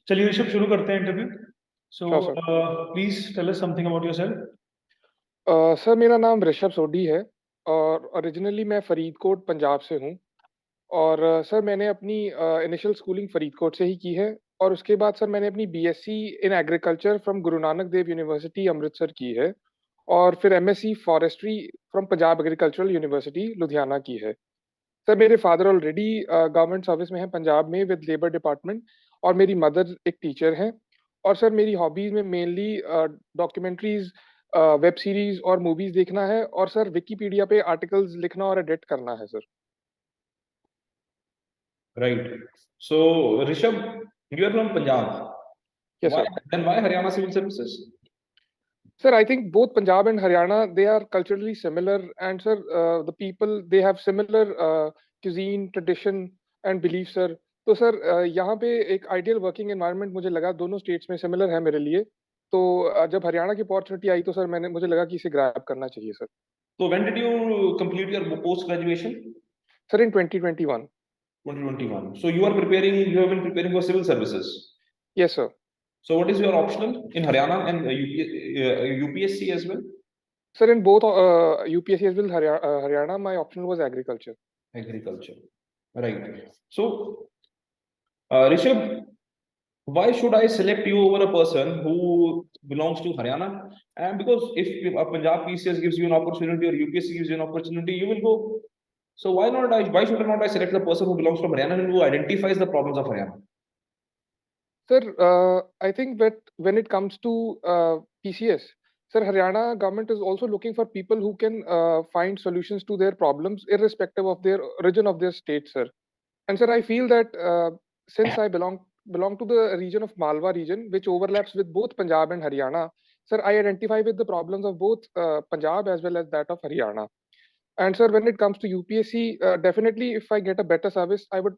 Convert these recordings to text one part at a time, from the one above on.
चलिए ऋषभ, शुरू करते हैं interview. So sure sir. Please tell us something about yourself. Sir मेरा नाम ऋषभ सोढी है और ओरिजिनली मैं फरीदकोट पंजाब से हूँ। और सर मैंने अपनी इनिशियल स्कूलिंग फरीदकोट से ही की है। और उसके बाद सर मैंने अपनी BSc in agriculture from Guru Nanak Dev university Amritsar की है। और फिर MSc forestry from Punjab agricultural university Ludhiana की है। सर मेरे फादर ऑलरेडी गवर्नमेंट सर्विस में हैं पंजाब में विद लेबर डिपार्टमेंट। और मेरी मदर एक टीचर हैं। और सर मेरी हॉबीज में मेनली डॉक्यूमेंट्रीज, वेब सीरीज और मूवीज देखना है। और सर विकिपीडिया पे आर्टिकल्स लिखना और एडिट करना है sir. Right. So Rishabh, you are from Punjab. Yes why sir. Then why Haryana civil services? Sir, I think both Punjab and Haryana, they are culturally similar, and sir, the people they have similar cuisine, tradition and belief, sir. तो sir यहाँ पे एक ideal working environment मुझे लगा दोनों states में similar है मेरे लिए। तो जब हरियाणा की अपॉर्चुनिटी आई तो सर मुझे लगा कि इसे ग्रैब करना चाहिए sir. So when did you complete your post graduation? Sir in 2021। 2021. So you have been preparing for civil services. Yes sir. So what is your optional in Haryana and UPSC as well? Sir in both UPSC as well Haryana my option was agriculture. Agriculture. Right. So Rishabh, why should I select you over a person who belongs to Haryana? And because if a Punjab PCS gives you an opportunity or UPSC gives you an opportunity, you will go. So why not I? Why should not I select the person who belongs from Haryana and who identifies the problems of Haryana? Sir, I think that when it comes to PCS, sir, Haryana government is also looking for people who can find solutions to their problems, irrespective of their origin of their state, sir. And sir, I feel that since I belong to the region of Malwa region, which overlaps with both Punjab and Haryana, sir, I identify with the problems of both Punjab as well as that of Haryana. And sir, when it comes to UPSC, definitely if I get a better service, I would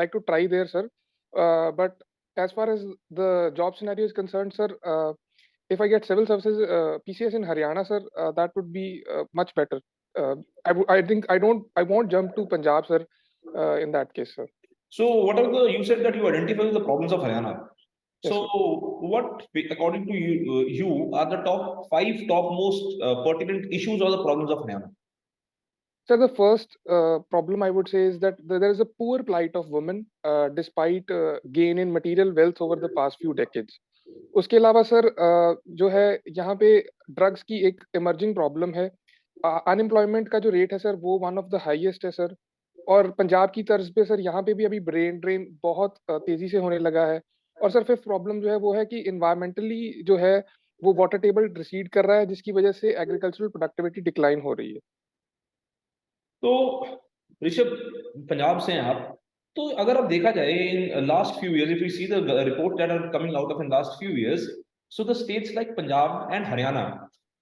like to try there, sir. But as far as the job scenario is concerned, sir, if I get civil services PCS in Haryana, sir, that would be much better. I think I won't jump to Punjab, sir, in that case, sir. So what are you said that you identify with the problems of Haryana. Yes, So sir. what, according to you, you are the top most pertinent issues or the problems of Haryana? So the first problem I would say is that there is a poor plight of women despite gain in material wealth over the past few decades. उसके अलावा sir जो है यहाँ पे drugs की एक emerging problem है। Unemployment का जो रेट है सर वो वन ऑफ द हाईएस्ट है सर। और पंजाब की तर्ज पे सर यहाँ पे भी अभी ब्रेन ड्रेन बहुत तेजी से होने लगा है। और सर फिफ्थ प्रॉब्लम जो है वो है कि इन्वायरमेंटली जो है वो वाटर टेबल रिसीड कर रहा है जिसकी वजह से एग्रीकल्चरल प्रोडक्टिविटी डिक्लाइन हो रही है। तो ऋषभ, पंजाब से हैं आप। तो अगर आप देखा जाए in last few years, if you see the report that are coming out of in last few years, so the states like Punjab and Haryana,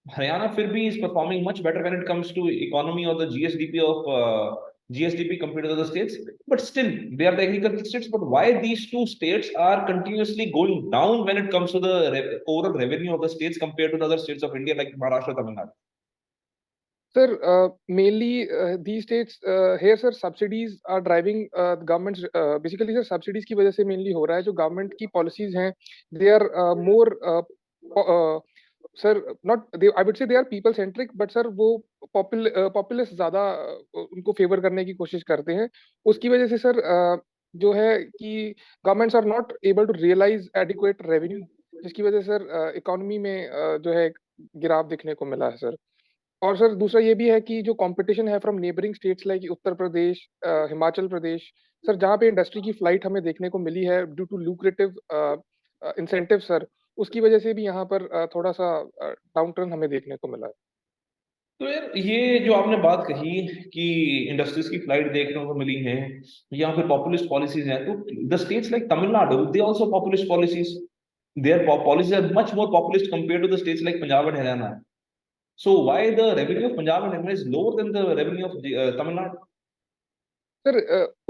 Haryana फिर भी is performing much better when it comes to economy और the GSDP of GSDP compared to the other states, but still they are the agricultural states. But why these two states are continuously going down when it comes to the overall revenue of the states compared to the other states of India like Maharashtra, Tamil Nadu? Sir, mainly these states here, sir, subsidies are driving governments. Basically, sir, subsidies की वजह से mainly हो रहा है जो government की policies हैं. They are more, sir, not they. I would say they are people centric, but sir वो populist ज़्यादा उनको favor करने की कोशिश करते हैं. उसकी वजह से सर जो है कि governments are not able to realize adequate revenue, जिसकी वजह से सर इकोनॉमी में जो है गिराव देखने को मिला है सर। और सर दूसरा ये भी है कि जो कंपटीशन है from neighbouring states like Uttar Pradesh, Himachal Pradesh, sir जहाँ पे इंडस्ट्री की फ्लाइट हमें देखने को मिली है due to lucrative incentive sir, उसकी वजह से भी यहाँ पर थोड़ा सा डाउन टर्न हमें देखने को मिला है। तो यार ये जो आपने बात कही कि इंडस्ट्रीज की फ्लाइट देखने को मिली है या फिर पॉपुलिस्ट पॉलिसीज हैं, तो the states like Tamil Nadu they also populist policies, their policies are much more populist compare to the states like Punjab and Haryana. So why the revenue of Punjab and Haryana is lower than the revenue of Tamil Nadu? Sir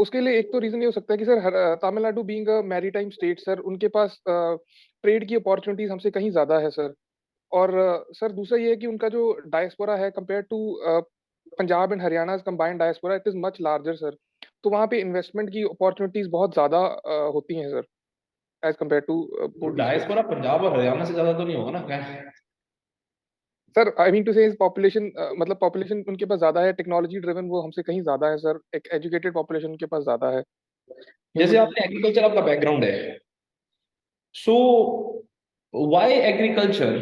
उसके लिए एक तो reason ये हो सकता है कि sir Tamil Nadu being a maritime state sir उनके पास ट्रेड की अपॉर्चुनिटीज हमसे कहीं ज्यादा है सर। और सर दूसरा ये है कि उनका जो डायस्पोरा है compare to Punjab and Haryana combined diaspora it is much larger sir. तो वहाँ पे इन्वेस्टमेंट की अपॉर्चुनिटीज बहुत ज्यादा होती हैं सर। एज कम्पेयर टू तो both the states. Diaspora Punjab और हरियाणा से ज्यादा तो नहीं होगा ना क्या? सर आई मीन टू से पॉपुलेशन, मतलब पॉपुलेशन उनके पास ज्यादा है, टेक्नोलॉजी ड्रिवन वो हमसे कहीं ज्यादा है सर, एक एजुकेटेड पॉपुलेशन उनके पास ज्यादा है। जैसे ह्यूमन आपने एग्रीकल्चर आपका बैकग्राउंड है, so why agriculture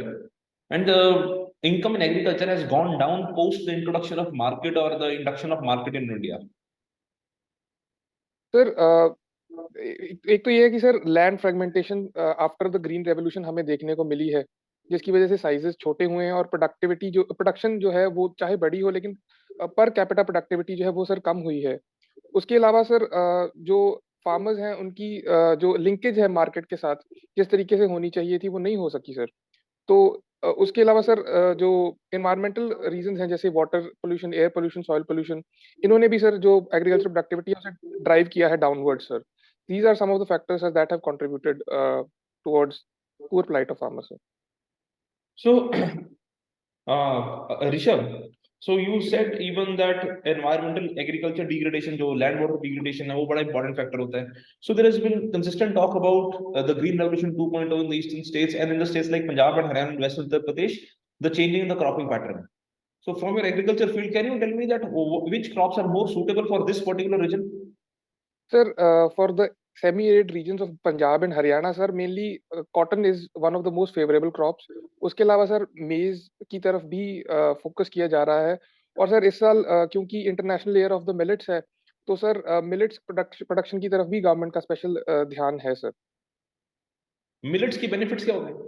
and the income in agriculture has gone down post the introduction of market or the induction of market in India? Sir एक तो ये है कि sir land fragmentation after the green revolution हमें देखने को मिली है, जिसकी वजह से साइजेस छोटे हुए हैं और प्रोडक्टिविटी जो प्रोडक्शन जो है वो चाहे बड़ी हो, लेकिन पर कैपिटा प्रोडक्टिविटी जो है वो सर कम हुई है। उसके अलावा सर जो फार्मर्स हैं उनकी जो लिंकेज है मार्केट के साथ जिस तरीके से होनी चाहिए थी वो नहीं हो सकी सर। तो उसके अलावा सर जो एनवायरमेंटल रीजंस हैं जैसे water pollution, air pollution, soil pollution, इन्होंने भी सर जो एग्रीकल्चर प्रोडक्टिविटी है उसे ड्राइव किया है downward sir. These are some of the factors that have contributed towards poor plight of farmers sir. So, Rishabh, so you said even that environmental agriculture degradation, जो land water degradation है, वो बड़ा important factor होता है. So there has been consistent talk about the Green Revolution 2.0 in the eastern states and in the states like Punjab and Haryana and West Uttar Pradesh, the changing in the cropping pattern. So from your agriculture field, can you tell me that which crops are more suitable for this particular region? Sir, for the semi-arid regions of Punjab and Haryana, sir, mainly cotton is one of the most favorable crops. उसके अलावा sir मेज की तरफ भी focus किया जा रहा है। और सर इस साल क्योंकि international year of the millets है, तो सर मिलेट्स प्रोडक्शन की तरफ भी गवर्नमेंट का स्पेशल ध्यान है सर। मिलेट्स की बेनिफिट्स क्या होते हैं?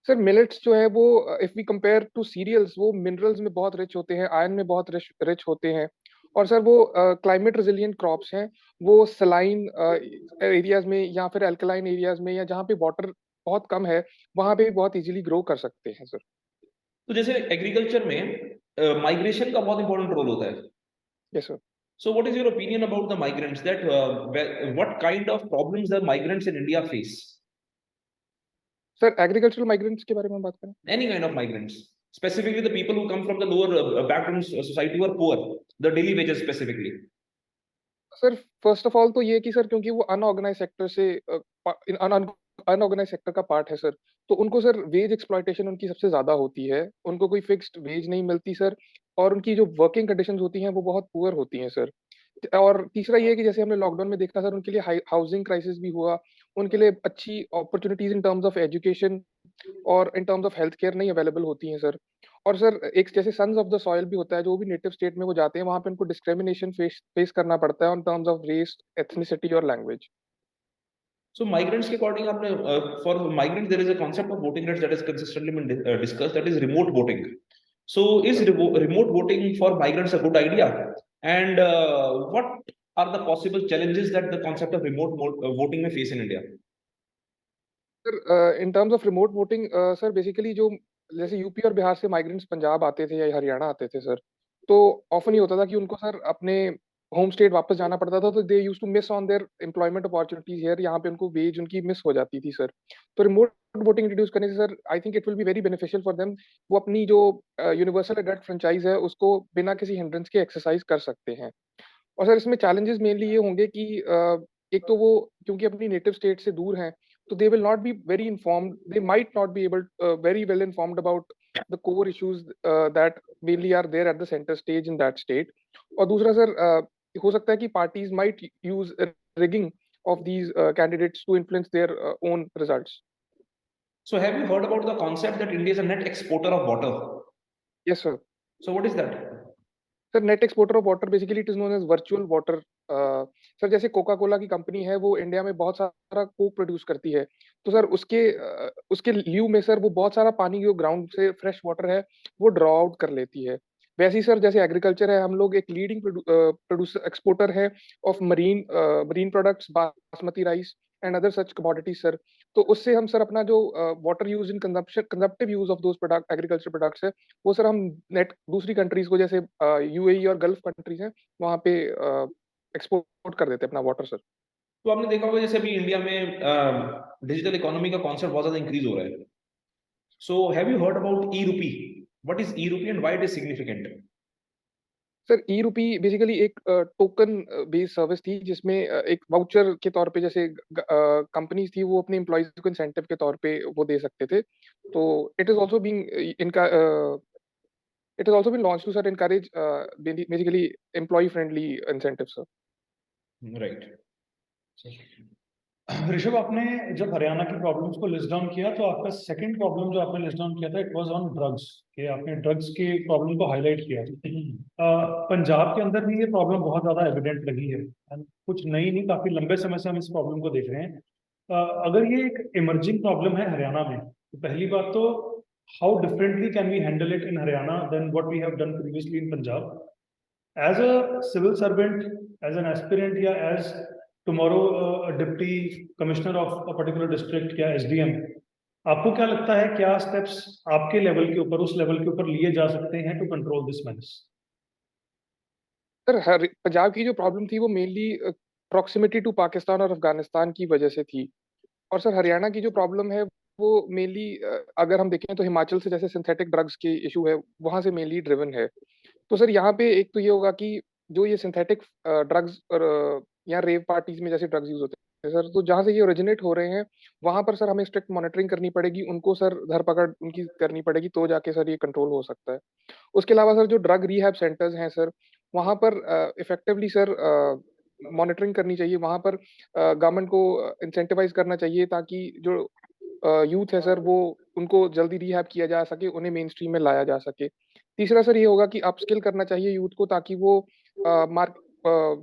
सर मिलेट्स जो है वो if we compare to cereals वो मिनरल्स में बहुत रिच होते हैं, आयरन में बहुत रिच होते हैं। और सर वो क्लाइमेट रेजिलिएंट क्रॉप्स हैं। वो सलाइन एरियाज में या फिर अल्कलाइन एरियाज में या जहाँ पे वाटर बहुत कम है वहाँ पे भी बहुत इजीली ग्रो कर सकते हैं सर। तो जैसे एग्रीकल्चर में माइग्रेशन का बहुत इंपॉर्टेंट रोल होता है. Yes sir. So, what is your opinion about the migrants? That what kind of problems the migrants in India face? Sir agricultural migrants के बारे में बात करें। Any kind of migrants, specifically the people who come from the lower background society who are poor, the daily wages specifically. Sir first of all तो ये कि sir क्योंकि वो अनऑर्गेनाइज सेक्टर से अनऑर्गेनाइज सेक्टर का पार्ट है sir, तो उनको सर वेज एक्सप्लॉयटेशन उनकी सबसे ज्यादा होती है। उनको कोई फिक्स्ड वेज नहीं मिलती सर, और उनकी जो वर्किंग कंडीशंस होती हैं वो बहुत पुअर होती हैं सर। और तीसरा ये है कि जैसे हमने लॉकडाउन में देखा सर, उनके लिए हाउसिंग क्राइसिस भी हुआ, उनके लिए अच्छी opportunities in terms of education और in terms of health care नहीं अवेलेबल होती हैं सर। और सर एक जैसे सन्स ऑफ द सॉइल भी होता है, जो भी नेटिव स्टेट में वो जाते हैं वहां पे उनको डिस्क्रिमिनेशन फेस करना पड़ता है on terms of race, ethnicity और लैंग्वेज। So, migrants के according आपने for migrants there is a concept of voting rights that is consistently been discussed, that is remote voting. So, is remote voting for migrants a good idea? And what are the possible challenges that the concept of remote voting may face in India? Sir in terms of remote voting sir basically जो जैसे UP और बिहार से migrants Punjab आते थे या हरियाणा आते थे sir, तो ऑफन ये होता था कि उनको सर अपने होम स्टेट वापस जाना पड़ता था, तो they use to miss on their employment opportunities here, यहाँ पे उनको वेज उनकी मिस हो जाती थी सर। तो रिमोट वोटिंग इंट्रोड्यूस करने से sir I think it will be very beneficial for them. वो अपनी जो यूनिवर्सल एडेल्ट फ्रेंचाइज है उसको बिना किसी हिंड्रेंस के एक्सरसाइज कर सकते हैं। और सर इसमें चैलेंजेस मेनली ये होंगे कि एक तो वो क्योंकि अपनी नेटिव स्टेट से दूर हैं, तो they will not be very informed, they might not be able very well informed about the core issues that mainly are there at the centre stage in that state. और दूसरा sir हो सकता है कि parties might use rigging of these candidates to influence their own results. So, have you heard about the concept that India is a net exporter of water? Yes, sir. So, what is that? Sir net exporter of water basically it is known as virtual water. Sir जैसे coca cola की company है वो India में बहुत सारा Coke produce करती है, तो सर उसके ल्यू में सर वो बहुत सारा पानी जो ग्राउंड से फ्रेश वाटर है वो ड्रॉ आउट कर लेती है। वैसे ही सर जैसे एग्रीकल्चर है, हम लोग एक लीडिंग प्रोड्यूसर एक्सपोर्टर है of marine products, basmati rice and other such commodities sir. तो उससे हम सर अपना जो water use in consumptive use of those product agriculture products है वो सर हम नेट दूसरी कंट्रीज को जैसे यूएई और गल्फ कंट्रीज हैं वहाँ पे एक्सपोर्ट कर देते हैं अपना वाटर सर। तो आपने देखा होगा जैसे अभी इंडिया में डिजिटल इकोनॉमी का कॉन्सेप्ट बहुत ज्यादा इंक्रीज हो रहा है. So have you heard about e rupee? What is e rupee and why it is significant? Sir e rupee basically एक टोकन बेस्ड सर्विस थी जिसमें एक वाउचर के तौर पे जैसे कंपनीज थी वो अपने एम्प्लॉइज को इंसेंटिव के तौर पे वो दे सकते थे। तो इट इज आल्सो बीइंग इनका it is also been launch to sir encourage basically employee friendly incentive sir. Right. Rishabh, आपने जब हरियाणा की प्रॉब्लम्स को लिस्ट डाउन किया तो आपका सेकंड प्रॉब्लम जो आपने लिस्ट डाउन किया था इट वाज ऑन ड्रग्स, कि आपने ड्रग्स के प्रॉब्लम को हाईलाइट किया। पंजाब के अंदर भी ये प्रॉब्लम बहुत ज़्यादा एविडेंट लगी है and कुछ नई नहीं, काफ़ी लंबे समय से हम इस प्रॉब्लम को देख रहे हैं। अगर ये एक इमर्जिंग प्रॉब्लम है हरियाणा में, तो पहली बात तो how differently can we handle it in Haryana then what we have done previously in Punjab? As a civil servant, as an aspirant या as tomorrow deputy commissioner of a particular district या SDM, आपको क्या लगता है क्या स्टेप्स आपके level के ऊपर, उस लेवल के ऊपर लिए जा सकते हैं to control this menace? Sir Punjab की जो प्रॉब्लम थी वो मेनली प्रॉक्सिमिटी टू पाकिस्तान और अफगानिस्तान की वजह से थी। और सर हरियाणा की जो प्रॉब्लम है वो मेनली अगर हम देखें तो हिमाचल से जैसे सिंथेटिक ड्रग्स की इशू है वहां से मेनली ड्रिवन है। तो सर यहाँ पे एक तो ये होगा कि जो ये सिंथेटिक ड्रग्स और या रेव पार्टीज में जैसे ड्रग्स यूज होते हैं सर, तो जहाँ से ये ओरिजिनेट हो रहे हैं वहां पर सर हमें स्ट्रिक्ट मॉनिटरिंग करनी पड़ेगी, उनको सर धरपकड़ उनकी करनी पड़ेगी, तो जाके सर ये कंट्रोल हो सकता है। उसके अलावा सर जो ड्रग रिहैब सेंटर्स हैं सर, वहां पर इफेक्टिवली सर मॉनिटरिंग करनी चाहिए, वहां पर गवर्नमेंट को इंसेंटिवाइज करना चाहिए ताकि जो यूथ है सर वो उनको जल्दी रिहैब किया जा सके, उन्हें मेन स्ट्रीम में लाया जा सके। तीसरा सर ये होगा कि अपस्किल करना चाहिए यूथ को ताकि वो मार्क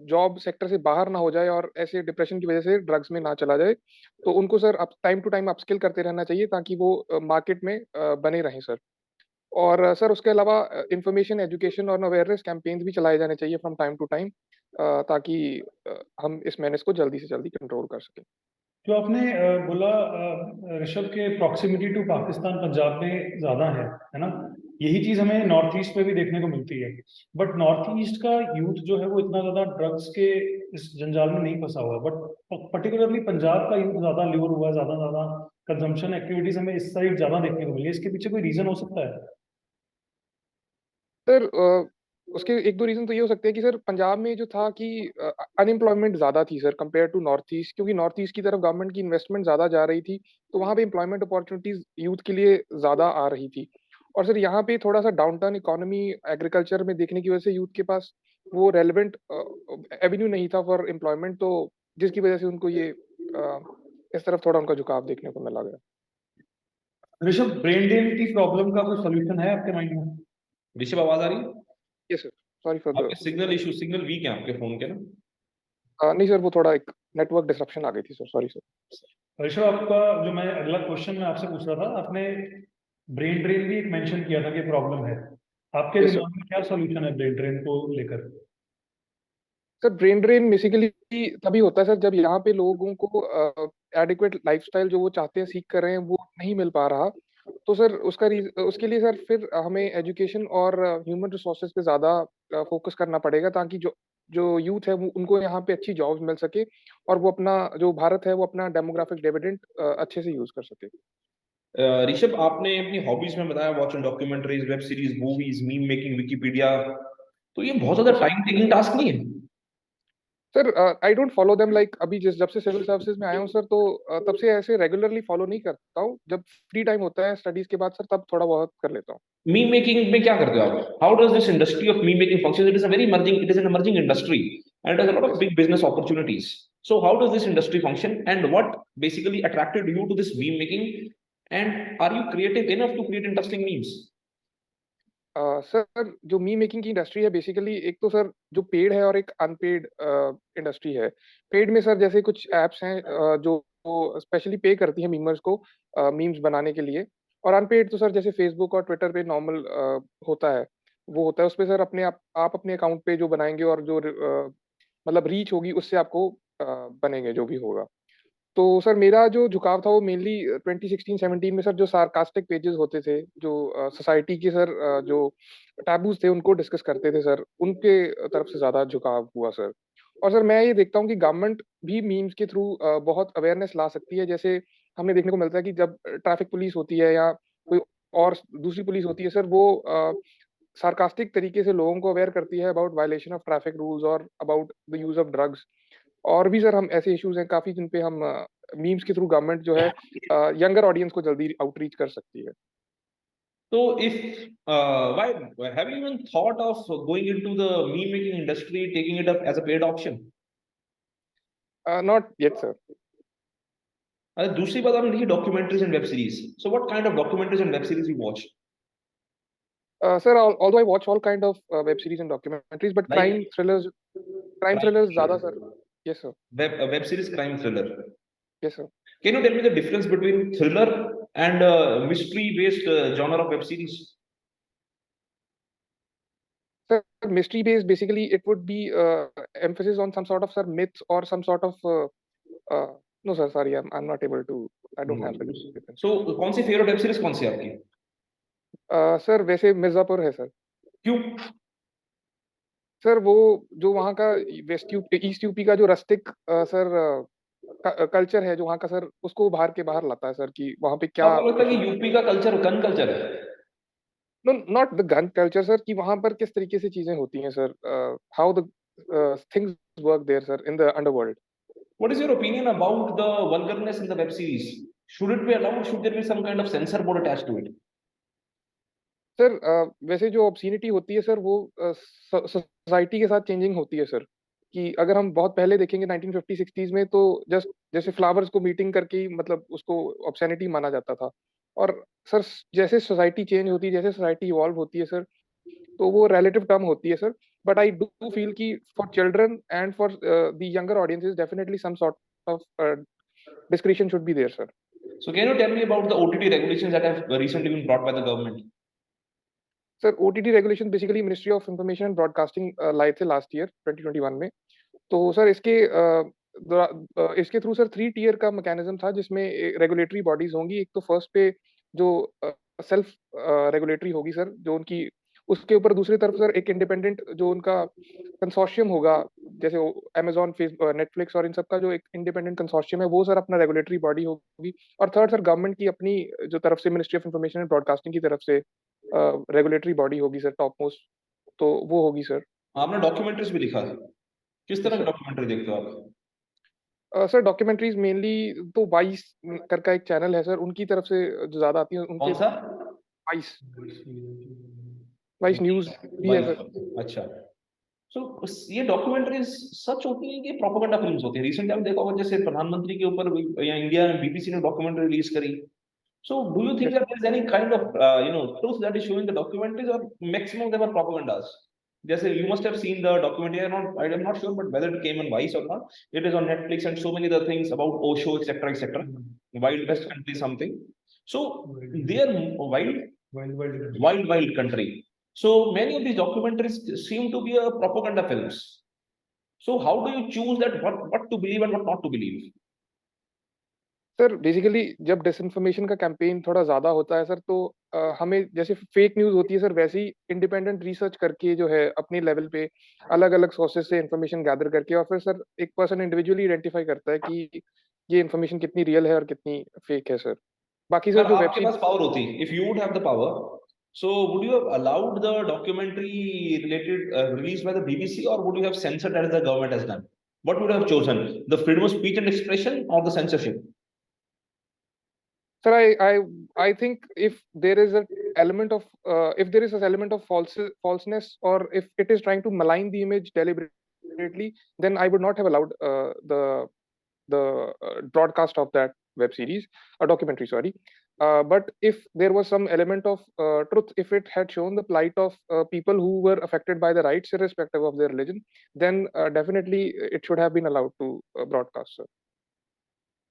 जॉब सेक्टर से बाहर ना हो जाए और ऐसे डिप्रेशन की वजह से ड्रग्स में ना चला जाए। तो उनको sir time to time upskill करते रहना चाहिए ताकि वो मार्केट में बने रहें सर। और सर उसके अलावा इंफॉर्मेशन एजुकेशन और अवेयरनेस कैंपेन्स भी चलाए जाने चाहिए फ्रॉम टाइम टू टाइम ताकि हम इस मैनेज को जल्दी से जल्दी कंट्रोल कर सकें। जो आपने बोला ऋषभ के प्रॉक्सिमिटी टू पाकिस्तान पंजाब में ज़्यादा है ना? यही चीज़ हमें नॉर्थ ईस्ट में भी देखने को मिलती है। बट नॉर्थ ईस्ट का यूथ जो है वो इतना ज़्यादा ड्रग्स के इस जंजाल में नहीं फंसा हुआ, बट पर्टिकुलरली पंजाब का यूथ ज़्यादा ल्यूर हुआ है, ज़्यादा ज़्यादा कंजम्पशन एक्टिविटीज़ हमें इस साइड ज़्यादा देखने को मिली है। इसके पीछे कोई रीज़न हो सकता है? सर उसके एक दो रीजन तो ये हो सकते हैं कि सर पंजाब में जो था कि अनएम्प्लॉयमेंट ज़्यादा थी sir compare to north east, क्योंकि नॉर्थ ईस्ट की तरफ गवर्नमेंट की इन्वेस्टमेंट ज़्यादा जा रही थी, तो वहाँ पे एम्प्लॉयमेंट अपॉर्चुनिटीज यूथ के लिए ज़्यादा आ रही थी। और सर यहाँ पे थोड़ा सा डाउन टाउन इकोनॉमी एग्रीकल्चर में देखने की वजह से यूथ के पास वो रेलिवेंट एवेन्यू नहीं था फॉर एम्प्लॉयमेंट, तो जिसकी वजह से उनको ये इस तरफ थोड़ा उनका झुकाव देखने को मिला गया। ऋषभ, ब्रेन ड्रेन की प्रॉब्लम का कोई सोल्यूशन है आपके माइंड में? ऋषभ, आवाज आ रही है? Yes sir, sorry for the आपके सिग्नल इशू, सिग्नल वीक है आपके फोन के ना? नहीं सर, वो थोड़ा एक नेटवर्क डिसरप्शन आ गई थी सर, सॉरी सर। ऋषभ, आपका जो मैं अगला क्वेश्चन मैं आपसे पूछ रहा था, आपने ब्रेन ड्रेन भी एक मेंशन किया था कि प्रॉब्लम है। आपके Yes, sir. दिमाग में क्या सॉल्यूशन है ब्रेन ड्रेन को लेकर? सर ब्रेन ड्रेन बेसिकली तभी होता है सर जब यहाँ पे लोगों को एडिक्वेट लाइफस्टाइल जो वो चाहते हैं सीख कर रहे हैं वो नहीं मिल पा रहा। तो सर उसके लिए सर फिर हमें एजुकेशन और ह्यूमन रिसोर्सेज पे ज़्यादा फोकस करना पड़ेगा ताकि जो जो यूथ है वो उनको यहाँ पे अच्छी जॉब्स मिल सके और वो अपना जो भारत है वो अपना डेमोग्राफिक डिविडेंड अच्छे से यूज कर सके। ऋषभ, आपने अपनी हॉबीज में बताया watching documentaries, web series, movies, meme making, Wikipedia, तो ये बहुत ज्यादा टाइम टेकिंग टास्क नहीं है? Sir I don't follow them, like अभी जिस जब से सिविल सर्विसेज में आया हूँ सर, तो तब से ऐसे रेगुलरली फॉलो नहीं करता हूँ। जब फ्री टाइम होता है स्टडीज के बाद सर तब थोड़ा बहुत कर लेता हूँ। मीम मेकिंग में क्या करते हो आप? How does this industry of meme making function? It is a very emerging, it is an emerging industry and it has a lot of big business opportunities. So how does this industry function and what basically attracted you to this meme making, and are you creative enough to create interesting memes? Sir जो me making की industry है basically एक तो sir जो paid है और एक unpaid industry है। पेड में सर जैसे कुछ एप्स हैं जो स्पेशली पे करती हैं मीमर्स को मीम्स बनाने के लिए। और अनपेड तो सर जैसे फेसबुक और ट्विटर पे नॉर्मल होता है, वो होता है उसपे सर आप अपने अकाउंट पे जो बनाएंगे और जो मतलब रीच होगी उससे आपको बनेंगे जो भी होगा। तो सर मेरा जो झुकाव था वो मेनली 2016-17 में सर जो सार्कास्टिक पेजेस होते थे जो सोसाइटी के सर जो टैबूज थे उनको डिस्कस करते थे सर, उनके तरफ से ज्यादा झुकाव हुआ सर। और सर मैं ये देखता हूँ कि गवर्नमेंट भी मीम्स के थ्रू बहुत अवेयरनेस ला सकती है। जैसे हमें देखने को मिलता है कि जब ट्रैफिक पुलिस होती है या कोई और दूसरी पुलिस होती है सर, वो सार्कास्टिक तरीके से लोगों को अवेयर करती है about violation of traffic rules और about the use of drugs. और भी सर हम ऐसे इश्यूज हैं काफी जिन पे हम मीम्स के थ्रू गवर्नमेंट जो है यंगर ऑडियंस को जल्दी आउटरीच कर सकती है। So if why have you even thought of going into the meme making industry, taking it up as a paid option? Not yet sir. दूसरी बात आपने देखी documentaries and web series. So what kind of documentaries and web series you watch? Sir although I watch all kind of web series and documentaries, but Like crime thrillers ज्यादा sir. Yes sir, web series crime thriller. yes sir. Can you tell me the difference between thriller and mystery based genre of web series? Sir, mystery based basically it would be emphasis on some sort of sir myths or some sort of no sir, sorry, I'm not able to, I don't have the difference. So कौन सी favourite web series कौन सी है आपकी? Sir वैसे मिर्जापुर है sir. क्यों? Sir वो जो वहाँ का वेस्ट यूपी ईस्ट यूपी का जो रस्टिक सर कल्चर है जो वहाँ का सर उसको उभार के बाहर लाता है सर कि वहाँ पे क्या आपको लगता है कि यूपी का कल्चर गन कल्चर है? No not the gun culture sir कि वहाँ पर किस तरीके से चीजें होती हैं sir, how the things work there sir in the underworld. What is your opinion about the vulgarness in the web series? Should it be allowed? Should there be some kind of censor board attached to it? Sir वैसे जो ऑब्ससीनिटी होती है sir वो society के साथ changing होती है sir. कि अगर हम बहुत पहले देखेंगे 1950-60s में तो जस्ट जैसे फ्लावर्स को मीटिंग करके ही मतलब उसको ऑब्ससेनिटी माना जाता था। और सर जैसे सोसाइटी चेंज होती है, जैसे सोसाइटी इवॉल्व होती है सर, तो वो रिलेटिव टर्म होती है sir. But I do feel कि for children and for the younger audiences definitely some sort of discretion should be there sir. So can you tell me about the OTT regulations that have recently been brought by the government? Sir OTT regulation basically ministry of information and broadcasting लाए थे last year 2021 में। तो sir इसके through sir 3 tier का mechanism था जिसमें regulatory bodies होंगी। एक तो फर्स्ट पे जो सेल्फ रेगुलेटरी होगी सर जो उनकी, उसके ऊपर दूसरी तरफ सर एक इंडिपेंडेंट जो उनका कंसोर्शियम होगा, जैसे अमेजॉन फेसबुक नेटफ्लिक्स और इन सब का जो एक इंडिपेंडेंट कंसोर्शियम है वो सर अपना रेगुलेटरी बॉडी होगी। और थर्ड सर गवर्नमेंट की अपनी जो तरफ से ministry of information and broadcasting की तरफ से रेगुलेटरी बॉडी होगी सर टॉप मोस्ट, तो वो होगी सर। आपने डॉक्यूमेंट्रीज भी लिखा है. किस तरह की सर डॉक्यूमेंट्री देखते हो आप? सर डॉक्यूमेंट्रीज मेनली तो वाइस कर का एक चैनल है सर, उनकी तरफ से जो ज्यादा आती है उनके। कौन सा? वाइस वाइस न्यूज भी है सर। अच्छा. सो ये डॉक्यूमेंट्रीज सच होती है कि प्रोपेगेंडा फिल्म्स होती है? रिसेंटली आपने देखा होगा जैसे प्रधानमंत्री के ऊपर या इंडिया में बीबीसी ने डॉक्यूमेंट्री रिलीज करी. So do you think Yes. that there is any kind of truth that is shown in the documentaries, or maximum of them are propagandas? जैसे you must have seen the documentary. I'm not sure, but whether it came on Vice or not, it is on Netflix and so many other things about Osho, etc., etc. Wild West country, something. So they are wild country. So many of these documentaries seem to be a propaganda films. So how do you choose that what to believe and what not to believe? Sir basically जब disinformation का campaign थोड़ा ज्यादा होता है sir तो हमें जैसे fake news होती है सर वैसे ही इंडिपेंडेंट रिसर्च करके जो है अपने लेवल पे अलग अलग सोर्सेज से इंफॉर्मेशन गैदर करके और फिर सर एक पर्सन इंडिविजुअली आइडेंटिफाई करता है कि ये इंफॉर्मेशन कितनी रियल है और कितनी फेक है सर। बाकी सर अगर जो आपके पास पावर होती, if you would have the power, so would you have allowed the documentary related released by the BBC, or would you have censored as the government has done? What would you have chosen, the freedom of speech and expression or the censorship? Sir, I think if there is an element of falseness, or if it is trying to malign the image deliberately, then I would not have allowed the broadcast of that web series or documentary. Sorry, but if there was some element of truth, if it had shown the plight of people who were affected by the rights, irrespective of their religion, then definitely it should have been allowed to broadcast, sir.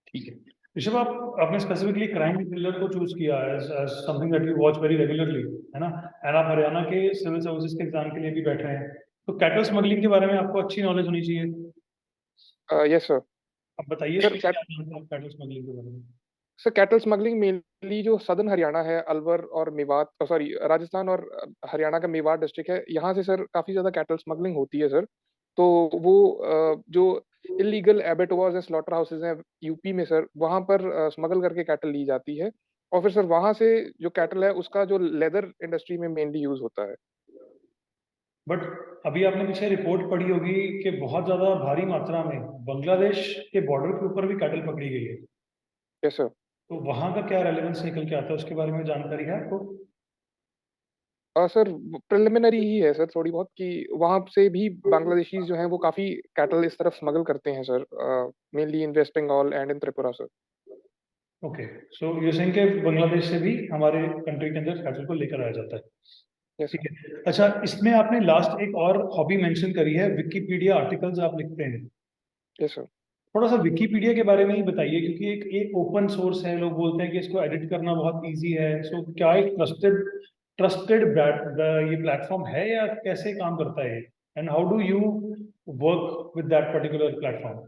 ठीक है. ऋषभ, आपने specifically crime thriller को choose किया as something that you watch very regularly, है ना? And आप हरियाणा के civil services के एग्जाम के लिए भी बैठ रहे हैं, तो कैटल स्मगलिंग के बारे में आपको अच्छी नॉलेज होनी चाहिए। Yes sir. अब बताइए सर कैटल स्मगलिंग के बारे में। सर कैटल स्मगलिंग मेनली जो सदर्न हरियाणा है, अलवर और मेवात, सॉरी राजस्थान और हरियाणा का मेवात डिस्ट्रिक्ट है, यहाँ से सर काफी ज्यादा कैटल स्मगलिंग होती है सर। तो वो जो इलीगल एबेटोर्स एंड स्लॉटर हाउसेज हैं यूपी में सर, वहां पर स्मगल करके कैटल ली जाती है और फिर सर वहां से जो कैटल है उसका जो लेदर इंडस्ट्री में मेनली यूज होता है। बट अभी आपने पीछे रिपोर्ट पढ़ी होगी कि बहुत ज्यादा भारी मात्रा में बांग्लादेश के बॉर्डर के ऊपर भी कैटल पकड़ी गई है। Yes sir. तो वहां का क्या रेलेवेंस निकल के आता है, उसके बारे में जानकारी है आपको? सर प्रिलिमिनरी ही है सर थोड़ी बहुत कि वहां से भी बांग्लादेशी जो हैं वो काफी कैटल इस तरफ स्मगल करते हैं sir, mainly in West Bengal and in Tripura sir. Okay, so ये सेम के बांग्लादेश से भी हमारे कंट्री के अंदर कैटल को लेकर आया जाता है। यस ठीक सर। है, अच्छा, इसमें आपने लास्ट एक और हॉबी मेंशन करी है, विकिपीडिया आर्टिकल्स आप लिखते हैं। Yes sir. थोड़ा सा विकिपीडिया के बारे में ही बताइए, क्योंकि एक ओपन सोर्स है, लोग बोलते हैं कि इसको एडिट करना बहुत इजी है। सो क्या एक ट्रस्टेड ये प्लेटफॉर्म है, या कैसे काम करता है, and how do you work with that particular platform?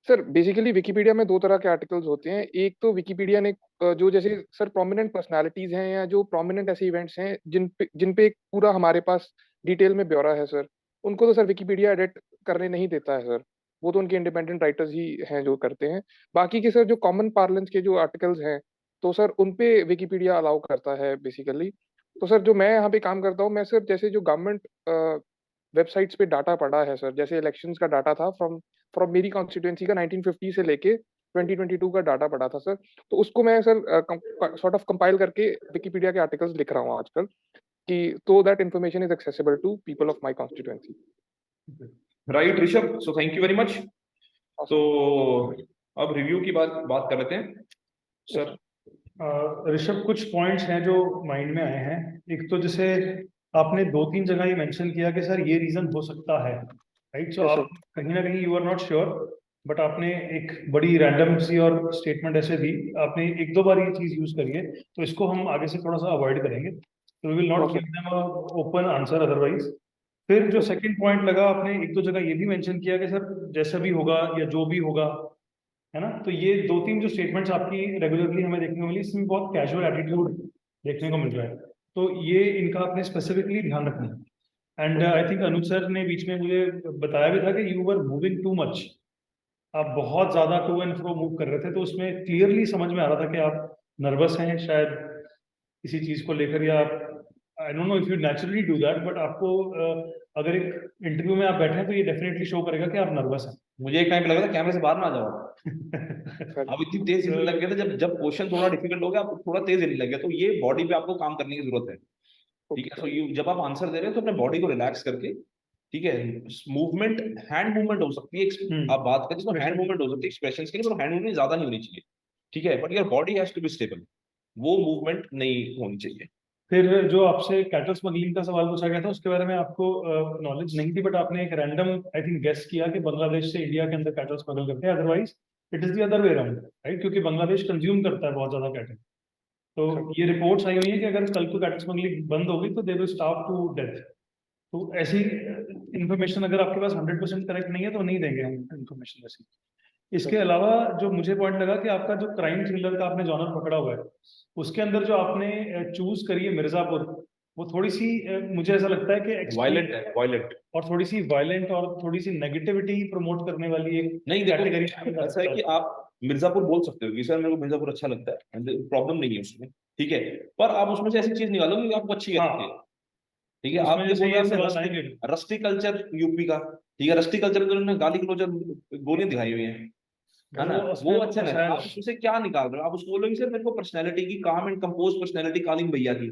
Sir basically Wikipedia में दो तरह के आर्टिकल्स होते हैं। एक तो विकिपीडिया ने जो जैसे सर प्रोमिनेंट पर्सनालिटीज हैं या जो प्रोमिनेंट ऐसे इवेंट्स हैं जिन पे एक पूरा हमारे पास डिटेल में ब्यौरा है सर, उनको तो सर विकिपीडिया एडिट करने नहीं देता है सर। वो तो उनके इंडिपेंडेंट राइटर्स ही हैं जो करते हैं। बाकी के सर जो कॉमन पार्लेंस के जो आर्टिकल्स हैं तो सर उन पे विकिपीडिया अलाउ करता है बेसिकली। तो सर जो मैं यहाँ पे काम करता हूँ, मैं सर जैसे जो गवर्नमेंट वेबसाइट्स पे डाटा पड़ा है सर, जैसे इलेक्शंस का डाटा था फ्रॉम फ्रॉम मेरी कॉन्स्टिट्यूएंसी का 1950 से लेके 2022 का डाटा पड़ा था सर। तो उसको मैं सर सॉर्ट ऑफ कंपाइल करके विकिपीडिया के आर्टिकल्स लिख रहा हूँ आजकल कि तो that information is accessible to people of my constituency. Right Rishabh, so thank you very much. तो अब रिव्यू की बात बात कर लेते हैं सर। ऋषभ, कुछ पॉइंट्स हैं जो माइंड में आए हैं। एक तो जैसे आपने दो तीन जगह ये मेंशन किया कि सर ये रीजन हो सकता है, राइट? सो Yes, आप कहीं ना कहीं you are not sure, but आपने एक बड़ी रैंडम सी और स्टेटमेंट ऐसे दी, आपने एक दो बार ये चीज यूज करी है, तो इसको हम आगे से थोड़ा सा अवॉइड करेंगे। तो we will not Okay. Give them a open answer otherwise. फिर जो सेकंड पॉइंट लगा, आपने एक दो जगह ये भी मेंशन किया कि सर जैसा भी होगा या जो भी होगा, है ना? तो ये दो तीन जो स्टेटमेंट्स आपकी रेगुलरली हमें देखने को मिली, इसमें बहुत कैजुअल एटीट्यूड देखने को मिल रहा है। तो ये इनका आपने स्पेसिफिकली ध्यान रखना है। And I think Anuj sir ने बीच में मुझे बताया भी था कि you were moving too much, आप बहुत ज्यादा टू एंड फ्रो मूव कर रहे थे। तो उसमें क्लियरली समझ में आ रहा था कि आप नर्वस हैं शायद किसी चीज को लेकर, या I don't know if you naturally do that, but आपको अगर एक इंटरव्यू में आप बैठे हैं तो ये डेफिनेटली शो करेगा कि आप नर्वस हैं। मुझे एक टाइम पे लगा था कैमरे से बाहर ना आ जाओ। सर अब इतनी तेज हिलने लग गए थे, जब जब क्वेश्चन थोड़ा डिफिकल्ट हो गया आप थोड़ा तेज हिलने लग गया। तो ये बॉडी पे आपको काम करने की जरूरत है। ठीक है, तो यू जब आप आंसर दे रहे हो तो अपने बॉडी को रिलैक्स करके, ठीक है, मूवमेंट, हैंड मूवमेंट हो सकती है, आप बात करें तो हैंड मूवमेंट हो सकती है एक्सप्रेशंस के लिए, पर हैंड मूवमेंट ज्यादा नहीं होनी चाहिए। ठीक है, but your body has to be stable, वो मूवमेंट नहीं होनी चाहिए। फिर जो आपसे कैटल स्मगलिंग का सवाल पूछा गया था, उसके बारे में आपको नॉलेज नहीं थी, बट आपने एक रैंडम आई थिंक गेस किया कि बांग्लादेश से इंडिया के अंदर कैटल स्मगल करते हैं, otherwise it is the other way around, right? क्योंकि बांग्लादेश कंज्यूम करता है बहुत ज्यादा कैटल। तो ये रिपोर्ट्स आई हुई है कि अगर कल को कैटल स्मगलिंग बंद होगी तो they will starve to death. तो ऐसी इंफॉर्मेशन अगर आपके पास 100% करेक्ट नहीं है तो नहीं देंगे हम इंफॉर्मेशन ऐसी। इसके अलावा जो मुझे पॉइंट लगा कि आपका जो क्राइम थ्रिलर का आपने जॉनर पकड़ा हुआ है, उसके अंदर जो आपने चूज करी है मिर्जापुर, वो थोड़ी सी मुझे ऐसा लगता है कि वायलेंट है, वायलेंट। और थोड़ी सी वायलेंट और थोड़ी सी नेगेटिविटी प्रमोट करने वाली एक नहीं देखो, कैटेगरी ऐसा है कि आप मिर्जापुर बोल सकते हो कि सर मेरे को मिर्जापुर अच्छा लगता है, प्रॉब्लम नहीं है उसमें। ठीक है, पर आप उसमें से ऐसी चीज निकालोगे जो आपको अच्छी लगती है। ठीक है, आप ये बोल रहे हैं रस्टी कल्चर यूपी का, ठीक है, रस्टी कल्चर में उन्होंने गाली गलौज गोलियां दिखाई हुई हैं, है ना? वो अच्छा है। आप उसमें क्या निकाल रहे हो? आप उसको बोलोगे सर मेरे को पर्सनैलिटी की, काम एंड कंपोज पर्सनैलिटी कालीन भैया की,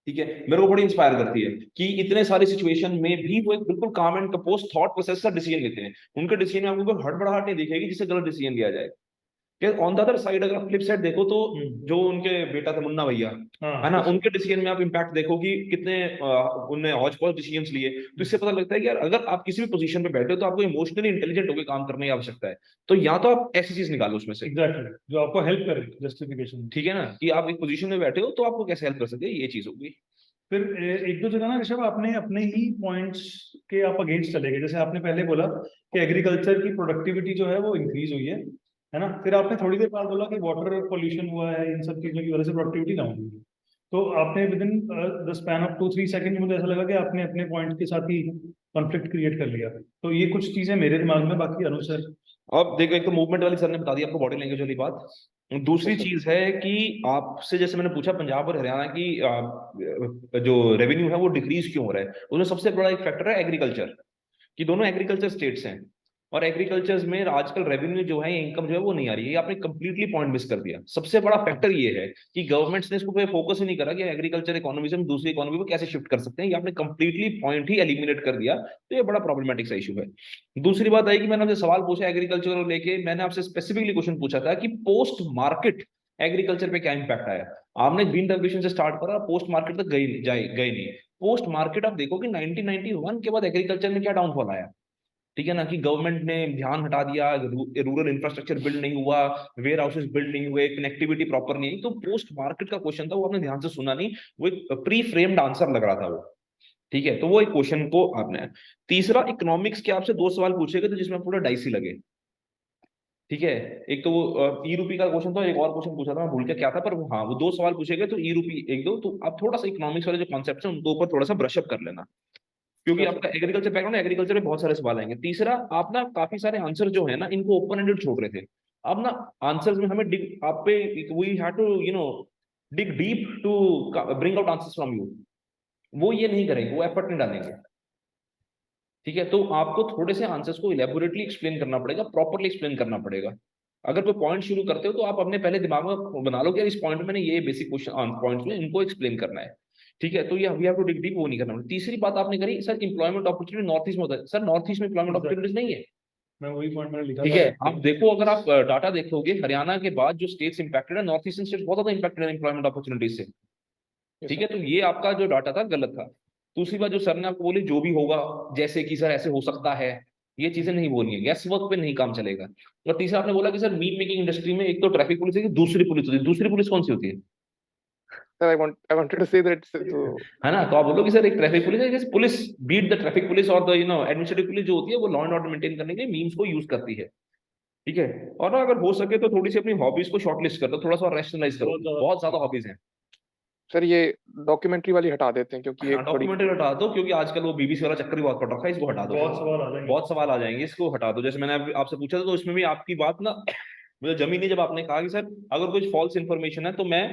ठीक है, मेरे को बड़ी इंस्पायर करती है कि इतने सारी सिचुएशन में भी वो एक बिल्कुल काम एंड कंपोज थॉट प्रोसेस का डिसीजन लेते हैं। उनके डिसीजन में आपको कोई हड़बड़ाहट नहीं दिखेगी जिससे गलत डिसीजन लिया जाए। ऑन द अदर साइड, अगर आप फ्लिप साइड देखो तो जो उनके बेटा थे मुन्ना भैया, है ना, उनके डिसीजन में आप इम्पैक्ट देखो कि कितने उनने हौज पौज डिसीजन लिए। तो इससे पता लगता है कि यार अगर आप किसी भी पोजीशन पे बैठे हो तो आपको इमोशनली इंटेलिजेंट होकर काम करने की आवश्यकता है। तो या तो आप ऐसी चीज निकालो उसमें से, एग्जैक्टली जो आपको हेल्प करे जस्टिफिकेशन, ठीक है ना, कि आप एक पोजीशन में बैठे हो तो आपको कैसे हेल्प कर सके, ये चीज होगी। फिर एक दो जगह ना ऋषभ आपने अपने ही पॉइंट्स के आप अगेंस्ट चले गए। जैसे आपने पहले बोला कि एग्रीकल्चर की प्रोडक्टिविटी जो है वो इंक्रीज हुई है ना? फिर आपने थोड़ी देर बाद बोला कि वाटर पोल्यूशन हुआ है, इन सब चीजों की वजह से प्रोडक्टिविटी डाउन हुई है। तो आपने with in the span of 2-3 second मुझे ऐसा लगा कि आपने अपने पॉइंट के साथ ही कॉन्फ्लिक्ट क्रिएट कर लिया। तो ये कुछ चीजें मेरे दिमाग में, बाकी अनुसार अब देखो, एक तो मूवमेंट वाली सर ने बता दी आपको, बॉडी लैंग्वेज वाली बात, दूसरी सर। चीज है कि आपसे जैसे मैंने पूछा पंजाब और हरियाणा की जो रेवेन्यू है वो डिक्रीज क्यों हो रहा है, उसमें सबसे बड़ा एक फैक्टर है एग्रीकल्चर, कि दोनों एग्रीकल्चर स्टेट्स हैं और एग्रीकल्चर में आजकल रेवेन्यू जो है, इनकम जो है वो नहीं आ रही है। ये आपने कंप्लीटली पॉइंट मिस कर दिया। सबसे बड़ा फैक्टर ये है कि गवर्नमेंट्स ने इसको पे फोकस ही नहीं करा कि एग्रीकल्चर इकोनॉमी से हम दूसरी इकोनॉमी को कैसे शिफ्ट कर सकते हैं। ये आपने कंप्लीटली पॉइंट ही एलिमिनेट कर दिया, तो ये बड़ा प्रॉब्लमेटिक सा इशू है। दूसरी बात आई कि मैंने आपसे सवाल पूछा एग्रीकल्चर को लेके, मैंने आपसे स्पेसिफिकली क्वेश्चन पूछा था कि पोस्ट मार्केट एग्रीकल्चर पे क्या इंपैक्ट आया। आपने ग्रीन रेवोल्यूशन से स्टार्ट करा, पोस्ट मार्केट तक गए नहीं। पोस्ट मार्केट आप देखो कि 1991 के बाद एग्रीकल्चर में क्या डाउनफॉल आया, ठीक है ना, कि गवर्नमेंट ने ध्यान हटा दिया, रूरल इंफ्रास्ट्रक्चर बिल्ड नहीं हुआ, वेयर हाउसेस बिल्ड नहीं हुए, कनेक्टिविटी प्रॉपर नहीं आई। तो पोस्ट मार्केट का क्वेश्चन था, वो आपने ध्यान से सुना नहीं, वो एक प्री फ्रेम्ड आंसर लग रहा था वो, ठीक है। तो वो एक क्वेश्चन को आपने, तीसरा इकोनॉमिक्स के आपसे दो सवाल पूछेगा तो जिसमें पूरा डाइसी लगे, ठीक है। एक तो वो ई रूपी का क्वेश्चन था, एक और क्वेश्चन पूछा था, मैं भूल गया क्या था, पर हाँ वो दो सवाल पूछे गए, तो ई रूपी एक दो, तो आप थोड़ा सा इकोनॉमिक्स वाले जो कॉन्सेप्ट है उनको ऊपर थोड़ा सा ब्रशअप कर लेना, क्योंकि Sure, sir. आपका एग्रीकल्चर बैकग्राउंड है, एग्रीकल्चर में बहुत सारे सवाल आएंगे। तीसरा, आप ना काफी सारे आंसर जो है ना इनको ओपन एंडेड छोड़ रहे थे। अब ना आंसर्स में हमें डिग आप पे, we have to dig deep to bring out answers from you, वो ये नहीं करेंगे, वो एफर्ट नहीं डालेंगे, ठीक है। तो आपको थोड़े से आंसर्स को इलेबोरेटली एक्सप्लेन करना पड़ेगा, प्रॉपर्ली एक्सप्लेन करना पड़ेगा। अगर कोई पॉइंट शुरू करते हो तो आप अपने पहले दिमाग में बना लो कि यार इस पॉइंट में मैंने ये बेसिक क्वेश्चन पॉइंट्स में इनको एक्सप्लेन करना है, ठीक है। तो ये we have to dig deep, वो नहीं करना। तीसरी बात आपने करी sir, employment opportunity north east में होता है। सर नॉर्थ ईस्ट में इंप्लॉयमेंट अपॉर्चुनिटीज नहीं है, मैं वही पॉइंट मैंने लिखा ठीक था। है। आप देखो, अगर आप डाटा देखोगे, हरियाणा के बाद जो स्टेट्स इंपैक्टेड है, नॉर्थ ईस्टर्न स्टेट बहुत ज्यादा इंपैक्टेड है इंप्लॉयमेंट अपॉर्चुनिटीज से, Yes, ठीक sir. है। तो ये आपका जो डाटा था गलत था। दूसरी बात जो सर ने आपको बोली जो भी होगा, जैसे कि सर ऐसे हो सकता है, ये चीजें नहीं बोलनी है, गैस वर्क पे नहीं काम चलेगा। और तीसरा आपने बोला कि सर मीट मेकिंग इंडस्ट्री में एक तो ट्रैफिक पुलिस है, दूसरी पुलिस होती है। दूसरी पुलिस कौन सी होती है, Sir, I wanted to say that. So, है ना। तो आप बोलो कि सर एक ट्रैफिक पुलिस है, जैसे police beat the traffic police और द एडमिनिस्ट्रेटिव पुलिस जो होती है वो लॉ एंड ऑर्डर मेंटेन करने के लिए मीम्स को यूज करती है, ठीक है। और ना अगर हो सके तो थोड़ी सी अपनी हॉबीज को शॉर्टलिस्ट कर दो, थोड़ा सा रैशनलाइज करो, बहुत ज्यादा हॉबीज हैं। सर ये डॉक्यूमेंट्री वाली हटा देते हैं क्योंकि हाँ एक थोड़ी डॉक्यूमेंट्री हटा दो, क्योंकि आजकल वो बीबीसी वाला चक्कर भी बहुत पड़ रखा है, इसको हटा दो। बहुत सवाल आ जाएंगे। बहुत सवाल आ जाएंगे, इसको हटा दो। जैसे मैंने आपसे पूछा था तो इसमें भी आपकी बात ना मुझे जमी नहीं, जब आपने कहा कि सर अगर कुछ फॉल्स इन्फॉर्मेशन है तो मैं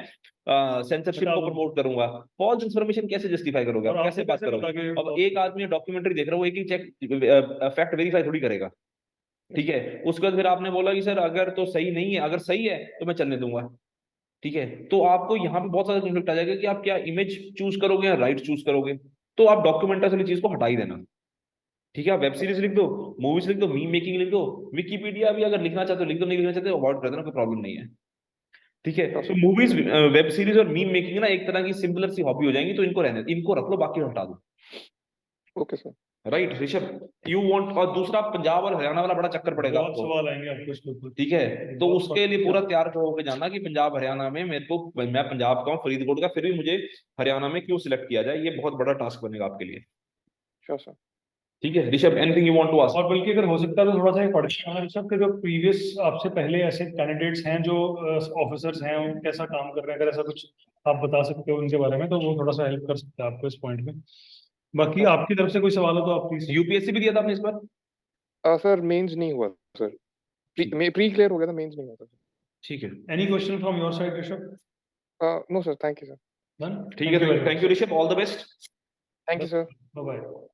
सेंसरशिप हटा को दो। प्रमोट करूंगा। फॉल्स इन्फॉर्मेशन कैसे जस्टिफाई करोगे, और आप आपसे कैसे बात कैसे करोगे? पता कि अब एक आदमी डॉक्यूमेंट्री देख रहा है, वो एक ही चेक फैक्ट वेरीफाई थोड़ी करेगा, ठीक है। उसके बाद फिर आपने बोला कि सर अगर तो सही नहीं है, अगर सही है तो मैं चलने दूंगा, ठीक है। तो आपको यहाँ पे बहुत सारा कॉन्फ्लिक्ट आ जाएगा कि आप क्या इमेज चूज करोगे या राइट चूज करोगे। तो आप डॉक्यूमेंट्री वाली चीज को हटा ही देना, ठीक है। आप वेब सीरीज लिख दो, मूवीज लिख दो, मीम मेकिंग लिख दो, विकिपीडिया भी अगर लिखना चाहते हो लिख दो, नहीं लिखना चाहते हो अवॉइड कर देना, कोई प्रॉब्लम नहीं है, ठीक है। तो मूवीज, वेब सीरीज और मीम मेकिंग ना एक तरह की सिंपलर सी हॉबी हो जाएंगी, तो इनको रहने, इनको रख लो, बाकी हटा दो, okay sir. Right Rishabh, you want. और दूसरा, पंजाब और हरियाणा वाला बड़ा चक्कर पड़ेगा बहुत आपको, सवाल आएंगे आपको इसके ऊपर। ठीक है। तो बहुत उसके लिए पूरा तैयार होकर जाना कि पंजाब हरियाणा में मेरे को, मैं पंजाब का हूँ फरीदकोट का, फिर भी मुझे हरियाणा में क्यों सिलेक्ट किया जाए, ये बहुत बड़ा टास्क बनेगा आपके लिए, श्योर सर। ठीक है। Rishabh anything you want to ask? और बल्कि अगर हो सकता है तो थोड़ा सा पढ़ के आना ऋषभ के जो प्रीवियस आपसे पहले ऐसे कैंडिडेट्स हैं जो ऑफिसर्स हैं वो कैसा काम कर रहे हैं, अगर ऐसा कुछ आप बता सकते हो उनके बारे में तो वो थोड़ा सा हेल्प कर सकता है आपको इस पॉइंट में। बाकी आपकी तरफ से कोई सवाल हो तो आप प्लीज। यूपीएससी भी दिया था आपने इस बार? सर मेंस नहीं हुआ सर, प्री क्लियर हो गया था, मेंस नहीं हुआ था ठीक है, any question from your side Rishabh? Sir. No sir, thank you sir. Done. ठीक है, thank you Rishabh, all the best. Thank you sir. Bye bye.